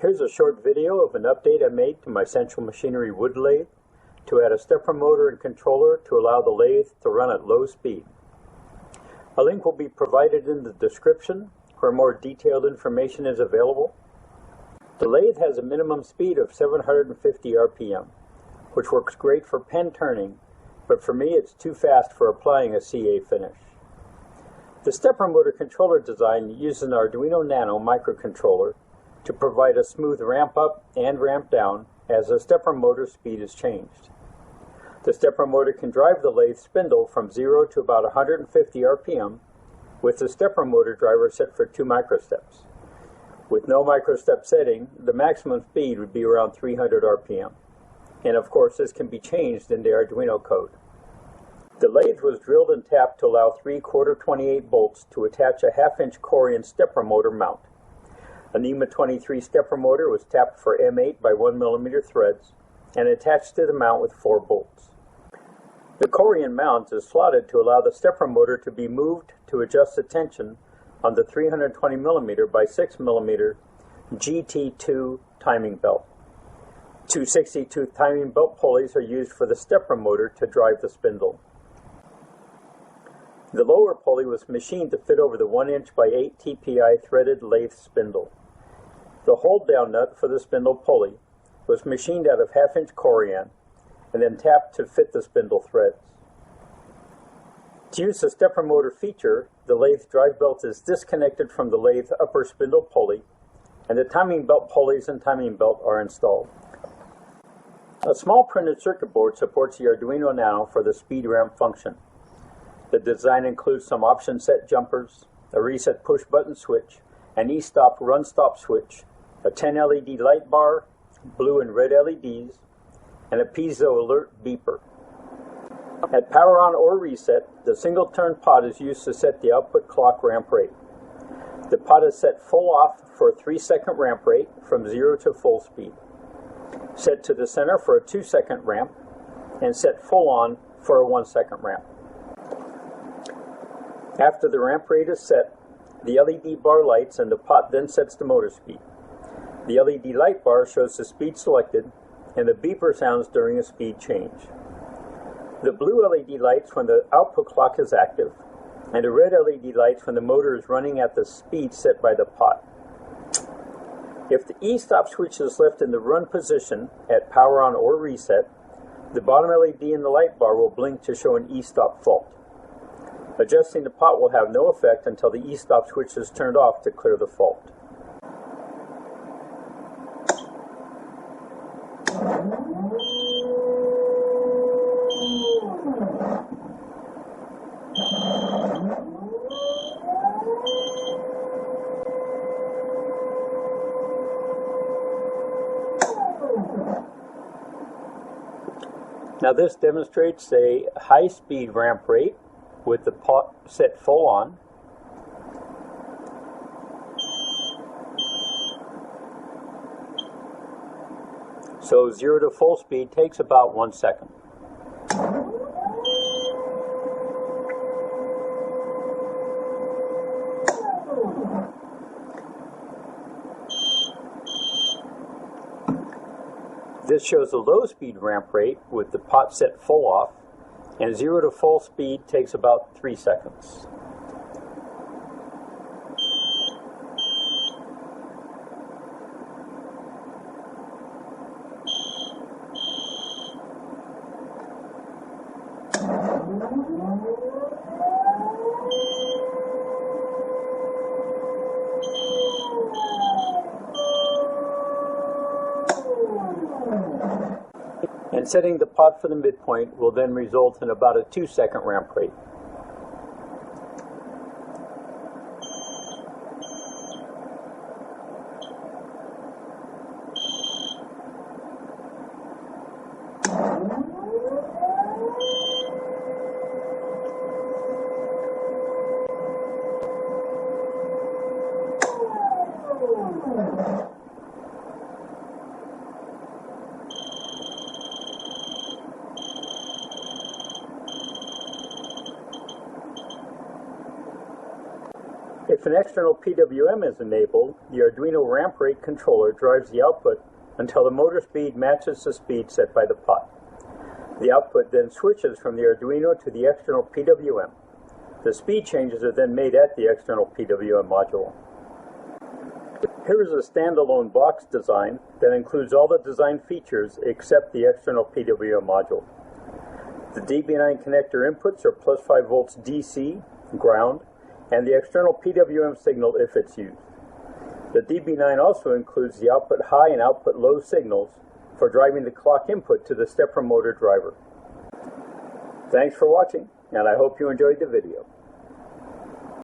Here's a short video of an update I made to my central machinery wood lathe to add a stepper motor and controller to allow the lathe to run at low speed. A link will be provided in the description where more detailed information is available. The lathe has a minimum speed of 750 RPM, which works great for pen turning, but for me it's too fast for applying a CA finish. The stepper motor controller design uses an Arduino-Nano microcontroller to provide a smooth ramp up and ramp down as the stepper motor speed is changed. The stepper motor can drive the lathe spindle from 0 to about 150 RPM with the stepper motor driver set for 2 microsteps. With no microstep setting, the maximum speed would be around 300 RPM. And of course this can be changed in the Arduino code. The lathe was drilled and tapped to allow 3 ⅛/28 bolts to attach a 1/2-inch Corian stepper motor mount. A NEMA 23 stepper motor was tapped for M8 by 1 mm threads and attached to the mount with 4 bolts. The Corian mount is slotted to allow the stepper motor to be moved to adjust the tension on the 320 mm by 6 mm GT2 timing belt. 2 60-tooth timing belt pulleys are used for the stepper motor to drive the spindle. The lower pulley was machined to fit over the 1" by 8 TPI threaded lathe spindle. The hold-down nut for the spindle pulley was machined out of 1/2-inch Corian and then tapped to fit the spindle threads. To use the stepper motor feature, the lathe drive belt is disconnected from the lathe upper spindle pulley, and the timing belt pulleys and timing belt are installed. A small printed circuit board supports the Arduino-Nano for the speed ramp function. The design includes some option set jumpers, a reset push button switch, an e-stop run stop switch, a 10 LED light bar, blue and red LEDs, and a piezo alert beeper. At power on or reset, the single turn pot is used to set the output clock ramp rate. The pot is set full off for a 3-second ramp rate from 0 to full speed. Set to the center for a 2-second ramp, and set full on for a 1-second ramp. After the ramp rate is set, the LED bar lights and the pot then sets the motor speed. The LED light bar shows the speed selected, and the beeper sounds during a speed change. The blue LED lights when the output clock is active, and the red LED lights when the motor is running at the speed set by the pot. If the e-stop switch is left in the run position at power on or reset, the bottom LED in the light bar will blink to show an e-stop fault. Adjusting the pot will have no effect until the e-stop switch is turned off to clear the fault. Now this demonstrates a high-speed ramp rate with the pot set full on. So 0 to full speed takes about 1 second. This shows a low speed ramp rate with the pot set full off, and 0 to full speed takes about 3 seconds. And setting the pot for the midpoint will then result in about a 2-second ramp rate. If an external PWM is enabled, the Arduino ramp rate controller drives the output until the motor speed matches the speed set by the pot. The output then switches from the Arduino to the external PWM. The speed changes are then made at the external PWM module. Here is a standalone box design that includes all the design features except the external PWM module. The DB9 connector inputs are plus 5 volts DC, ground, and the external PWM signal if it's used. The DB9 also includes the output high and output low signals for driving the clock input to the stepper motor driver. Thanks for watching, and I hope you enjoyed the video.